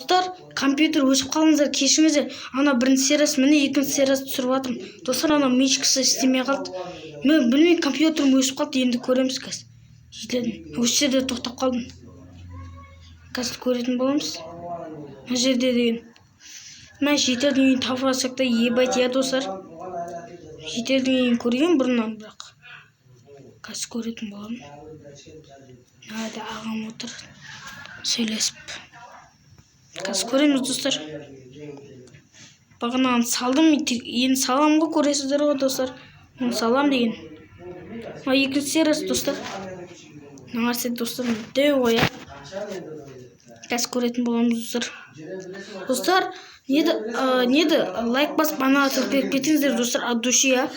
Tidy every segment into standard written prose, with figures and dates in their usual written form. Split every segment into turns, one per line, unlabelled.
Достар, компьютер өшіп қалыңыздар, кешіңіздер. Ана бірінші сериясы, міне екінші сериясы түсіріп жатырмын. Достар, ана мишкасы істемей қалды. Мен білмеймін, компьютерім өшіп қалды, енді көреміз қазір. Жетеді. Осы жерде тоқтап қалдым. Қазір көретін боламыз. Мына жерде деген. Мен жетердің үйін тауып алсақ та ебать, иә достар. Жетердің үйін көрген бұрыннан, бірақ қазір көретін боламын. Әлде ағам отыр, сөйлесіп. Қазір көреміз достар. Бағанағыны салдым, енді салам ғой, көресіздер ғой достар. Оны салам деген. Екінші сериясы достар. Нәрсе достар, дәу ғой, қазір көретін боламыз достар. Достар, неді лайк басып ана атып кетіңіздер достар, от души, а.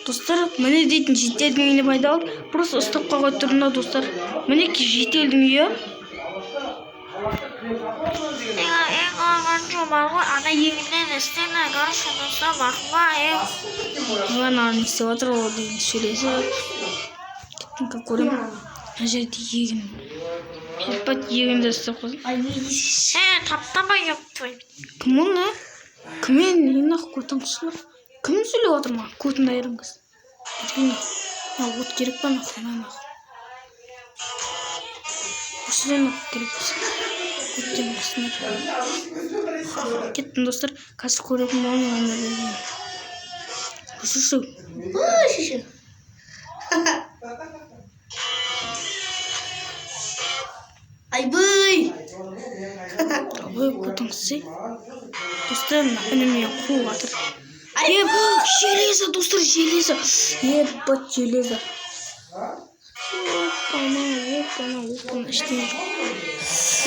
Достар, міне дейтін жетелдің үйіне пайдалы. Просто ұстап қалған түрінде достар. Міне жетелдің үйі.
Eğer alman çobanı ana yerinden istene karşınızda bakmayın.
Hemen annesi vardır o değil söylese. Gittim göreyim. Nerede yegin? Hep yegin de sıkı.
Tatlama yaptı.
Kim o ne? Kimin yine kurtulmuşlar? Kim söylüyor oturma? Kurtun ayırın kız. Ya ot gerek bana. Осыдан керек көптен кеттім достар, қазір көретін боламын. Шушу.
Айбай!
Ой, көтіңізсе. Достар, ініммен қуып жатыр. Железо, достар, железо. Ебать, железо. Опана, іштен.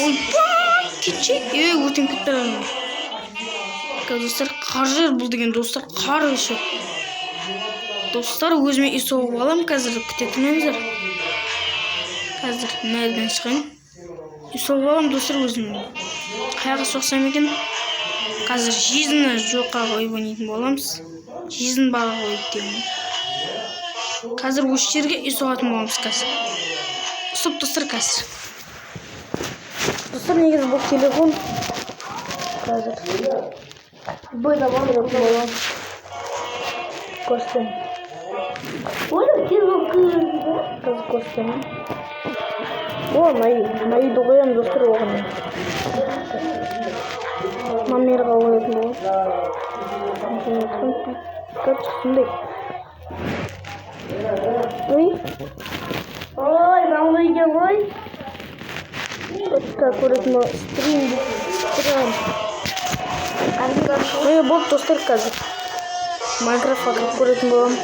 Ойбай, кетшек. Өтен кетті. Достар, қар жер бұл деген достар, қар өші. Достар, өзіме үй соғып алам, қазір күтетініңіздер. Қазір нәрден шығайын. Үй соғып алам, достар, өзіме. Қаяғы соқсам екен. Қазір жизні жоққа қойып ойнайтын боламыз. Жизін бағы қойып деймін. Қазір осы жерге үй соғатын боламыз қазір. Ұсып достар қазір. Достар, негізі бұл телефон. Қазір. Бойда бағырып болам. Көрсем. Қазір көрсем. О, майды қоям достар оған. Номерға қоятын болам. Как шықсындай. Ой, маңғы екен ғой. Как көретін бол, стрим. Болды достар қазір. Майнкрафтқа как көретін болам.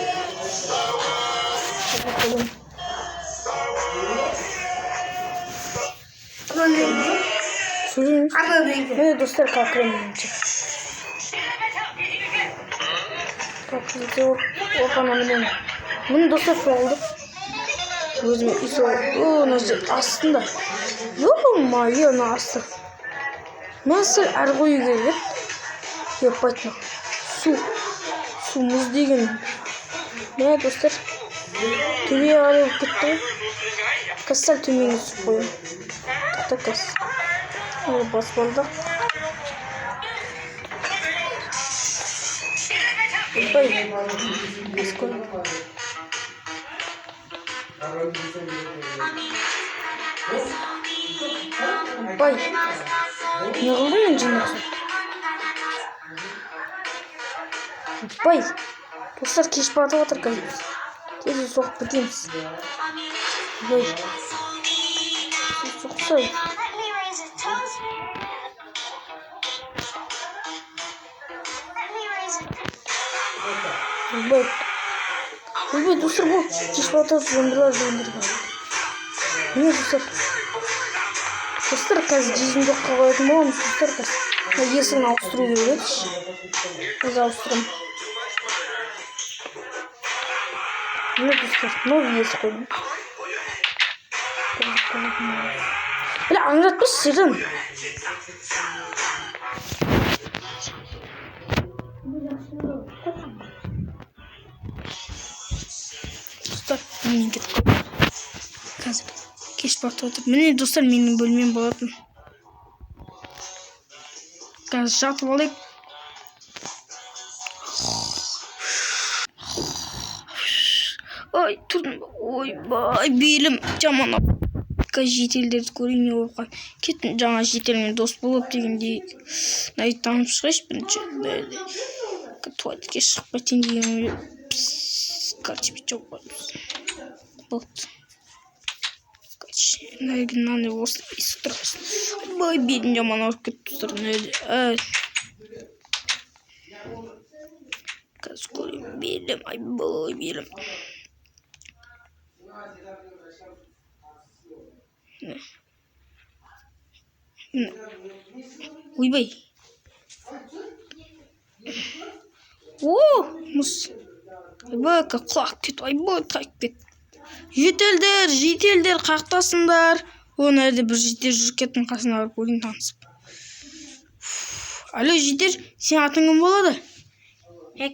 Сөйлейміз. Міне достар как кіремін. Как кірді опанамын. Міне достар соғылды. Өзіме үй соғылды. Мына жер астында. Ё-ма-ё, мына асты. Мәсіл әр қою керек. Еппайтын. Су мұз деген. Міне достар. Төбе арып кетті. Қазір төменге түсіп қойым. Тоқта қаз. Бас болдық. Бай. Бас көрім. Бай. Не қылдың мен жинақ соқты? Бай. Достар кеш батып отыр қазір. Тез соғып бітеміз. Бай. Соқсай. Бай. Ой, достар бұл кеш батып жөндірген. Міне достар. Достар қазір жизін жоққа қоятын боламыз. Достар қазір. Есігін ауыстыру керек. Біз ауыстырым. Міне достар. Новый есі қойдым. Бля, аңыратпыз сирін. Достар, менен кетіп қалды. кеш бартып отыр. Міне достар, менің бөлмем болатын. Қазір жатып алайық. Ой, тұрдым. Ойбай, белім жаман. Қазір жетелдерді көрейін, не болып қалды. Кеттім, жаңа жетелмен дос болып дегендей. Найы танып шығайшы бірінші. Туалетке шығып кетейін деген. Короче, жоқ қойдым. Вот. Мынаны осылай естіп тұрасың. Ой, белім жаман ауырып кетті достар. Қазір көрейін, белім, айбай, белім. Ойбай. О, мұз. Айбай, құлақ кетті, айбай, тайып кетті. Жетелдер, қақтасындар. Оның әрде бір жетер жүріп кеттің қасына барып көрейін танысып. Алло, жетер, сен атың кім болады?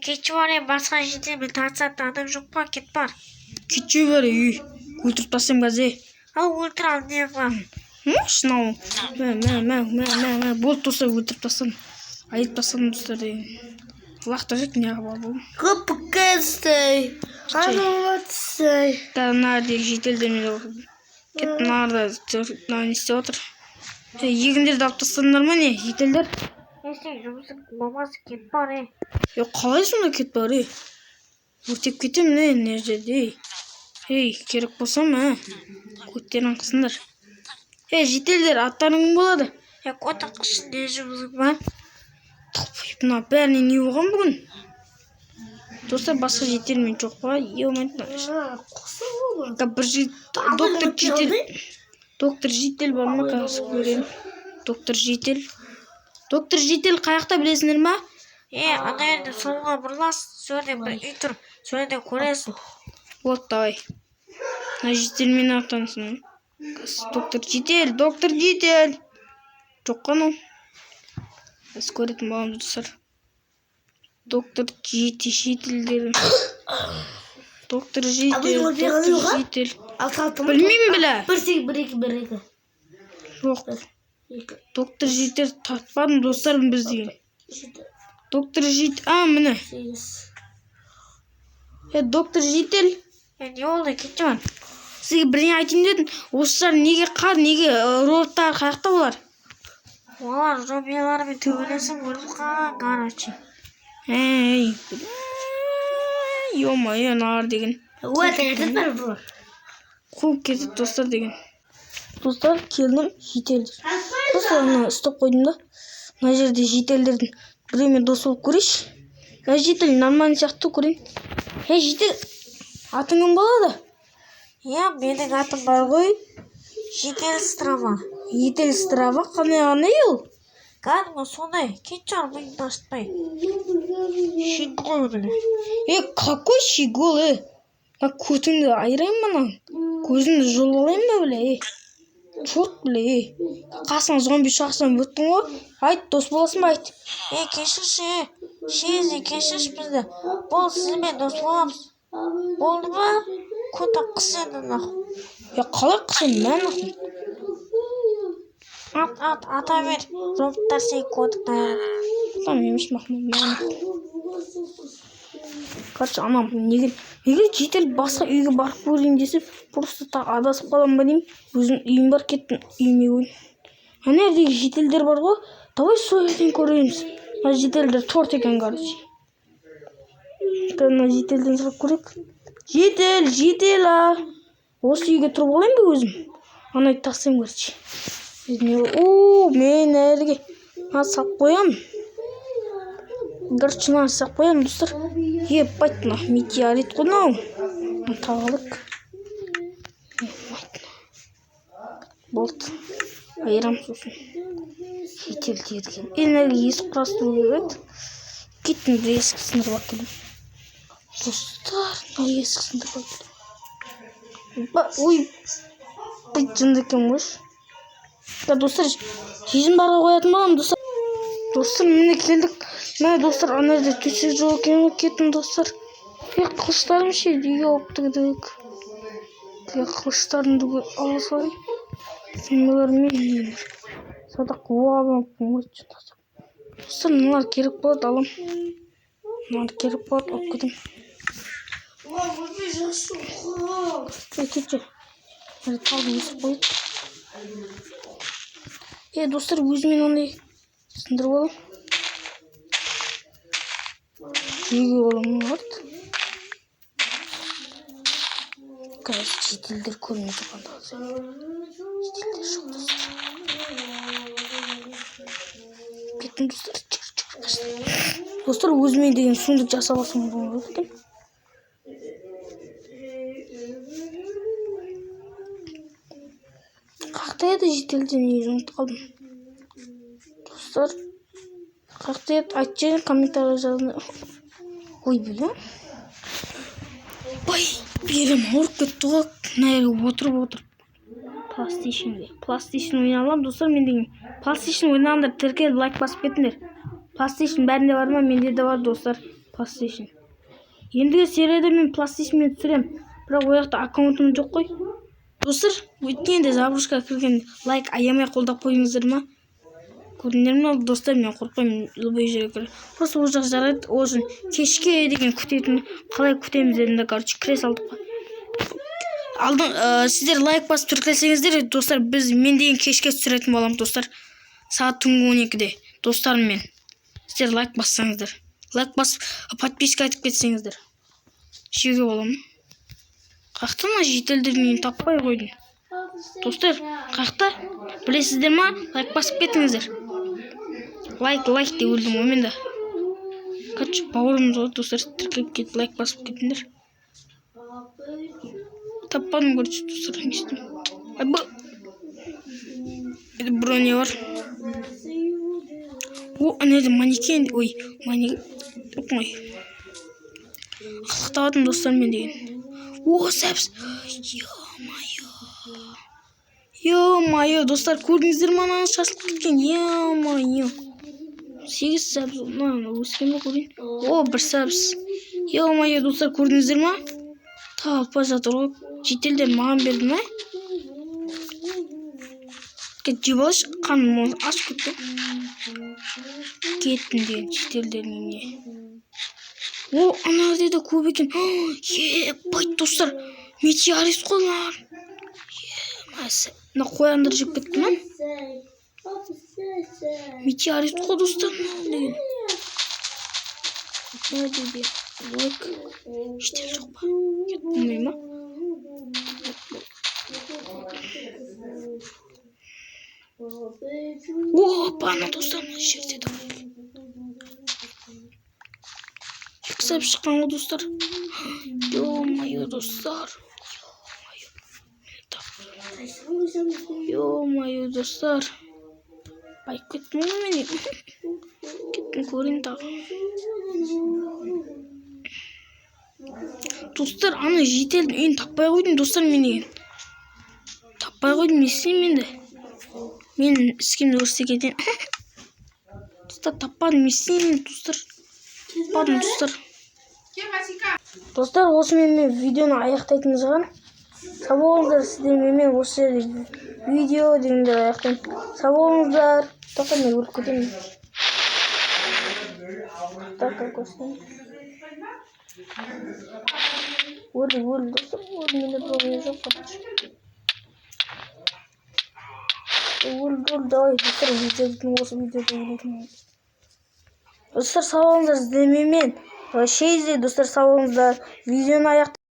Кетші бар, басқа жетелмен тартсат адам жоқ па, кет бар.
Кетші бар, өлтіріп тастайым қазір.
Ал өлтір ал, не бар?
Шынау. Мә, болды достар, өлтіріп тастадым. Айып тастадым достар деген. Лақта жет, не бар бұл?
Көп кестай. Қануатсай.
Нәрдегі жетелдермен оқыды. Кет нарда не істеп отыр. Егіндерді алып тастадыңдар ма не, жетелдер?
Жұмысың болмасы кет бар,
Қалай сонда кет бар, Өртеп кетем, не жерде, керек болса ма, көттерін қысындар. Жетелдер, аттарың болады?
Көті қышын не жұмысың бар?
Мына бәріне не болған бүгін? Достар, басқа жетелмен жоқ па? Доктор жетел бар ма? Доктор жетел қаяқта білесіңдер ма?
Ана енді солға бұрыласың, сөрден бір үй тұр, сөрден көресің.
Вот, давай. На жетелмен аттансың. Доктор жетел. Жоқ қану. Біз көретін баламыз достар. Доктор жетелдерін. Доктор жетел. Білмеймін біле.
Бір-екі.
Жоқ. Доктор жетел тартпадым достарым біз деген. Доктор жетел. Міне. Доктор жетел.
Не олды, кетті бар?
Сізге бірден айтайын дедім. Осылар неге роботтар қаяқта олар?
Олар робияларымен төбелесіп өліп қалған, короче.
Ё-моё, нар деген. Қуып кетіп достар деген. Достар, келдім, жетелдер. Достар, ұстап қойдым да. Мына жерде жетелдердің біреумен дос болып көрейші. Жетел, нормальный сияқты көрейін. Жетел, атың кім болады?
Менің атым бар ғой. Жетел Страва.
Жетел Страва, қандай ел?
Кәдімгі сондай, кетшар бұйын ашытпай. Щегол біле.
Какой щегол, Көтіңді айырайын мұнан. Көзіңді жолалайын ба біле, Чорт біле, Қасың зомби шақсам өттің ғой. Айт, дос боласың ба, айт.
Кешірші, шезе кешірш бізді. Бол сізмен дос боламыз. Болды ба? Көті қыс еді нақы.
Қалай қысын, мән нақы?
Ата бер, роботтар сен көтік дайрады.
Там емеш мақмын, мән нақы. Короче, анам, неге жетел басқа үйге барып көрейін десіп, просто адасып қалам ба деймін. Өзім үйім бар, кеттім, үйіме көрейін. Әнердегі жетелдер бар ғой, давай сол жерден көрейміз. Жетелдер торт екен, короче. Жетелден сұрап көрейік. Жетел, Осы үйге тұрып алайын ба өзім? Анайды тақсайым, короче. Мен әліге сап қоям. Горчына сап қоям, достар. Байтына, метеорит қонау. Тағылық. Болды. Айырам сосын. Жетелдерге. Әлгі есік құрастыру керек. Кеттім бір есік сындырып әкелем. Достар, есік сындырып әкелем. Ой, жынды екен өш. Достар, жезін барға қоятын балам, достар. Достар, міне келдік. Мә, достар, анарда төсек жоқ екен ғой, кеттім, достар. Қылыштарым ше, үйге алып тігдік. Қылыштарымды ала салайын. Олармен нелер. Садақ оғалып достар, мыналар керек болады, алам. Мыналар керек болады, алып кетем. Кетші. Талды өсіп қойып. Достар, өзімен ондай сындырып алам. Жүйеге олам мұнғард. Қазір жетелдер көрмей тұрғанда қалса. Жетелдер жоқ достар. Кеттім достар, жүгір қашты. Достар, өзімен деген суындық жасап алсам болады екен. Қақта еді жетелден негізі ұмытып қалдым. Достар, қақта еді айтшы комментария жазыңдар. Ой, білем. Ой, белім ауырып кетті ғой. Мына жерге отырып. PlayStation ойналам достар, мен деген. PlayStation ойнағандар тіркеліп лайк басып кетіңдер. PlayStation бәрінде бар ма? Менде де бар достар. PlayStation. Ендігі серияда мен PlayStationмен түсірем. Бірақ ояқта аккаунтым жоқ қой. Достар, өткенде забрушқа кірген лайк аямай қолдап қойыңыздар ма? Көрдіңдер ме достар, мен қорқпаймын любой жерге кіре. Просто ол жақ жарайды, ол үшін кешке деген күтетін, қалай күтеміз дедім, короче, кіре салдық па. Сіздер лайк басып тіркелсеңіздер, достар, мен деген кешке түсіретін болам, достар. Сағат түнгі 12-де, достарыммен. Сіздер лайк бассаңыздар. Лайк басып, подписка айтып кетсеңіздер. Жеуге боламын. Қақта ма жетелдерін таппай қойдым. Достар, қақта? Білесіздер ма? Лайк басып кетіңіздер. Лайк де өлдім омен да. Қач, бауырымыз ғой, достар, тіркеліп кетіп, лайк басып кетіңдер. Таппадым, көрші, достар, не істеймін. Это броня бар. О, ана манекен. Ой, манекен. Қалықтаватым достар мен деген. О, сәпс. Ё-майо, достар, көрдіңіздер ма ананы шашылып кеткен? Ё-майо. 8 сәпс. Өскенді көрейін. О, 1 сәпс. Ё-майо, достар, көрдіңіздер ма? Талпа жатыр ғой. Жетелдер маған берді ма? Жеп алшы, қаным аш көтті. Кеттім деген жетелдердің не. О, ана деді көп екен. Байт, достар, метеорит қойлар. Мына қояндар жеп кетті ма? Метеорит қой, достар, деген. Не дейді? Лайк. Жетел жоқ па? Кетпілмей ма? Опа, ана достар, мына жерде да. Сәп шыққан ғой, достар. Ё-майо, достар. Ё-майо, достар. Байып кеттім ғой мен. Кеттім көрейін тағы. Достар, ана жетелдің үйін таппай қойдым, достар, мен деген. Таппай қойдым, не істеймін енді? Мен іскемді көрсе кетен. Достар, таппадым, не істеймін, достар? Таппадым, достар. Достар, осымен мен видеоны аяқтайтын жағын. Сау болыңыздар, сіздермен осы жерде видео дегенде аяқтаймын. Сау болыңыздар. Тоқта мен өліп кетемін. Тоқта көрсетейін. Өлді, достар. Өлді, менде бір ойы жоқ. Өлді, ай, достар, осы видеода өлетін. Достар, сау болыңыздар, сіздермен. Шейізде, достар, сау болыңыздар. Видеоны аяқтаймын.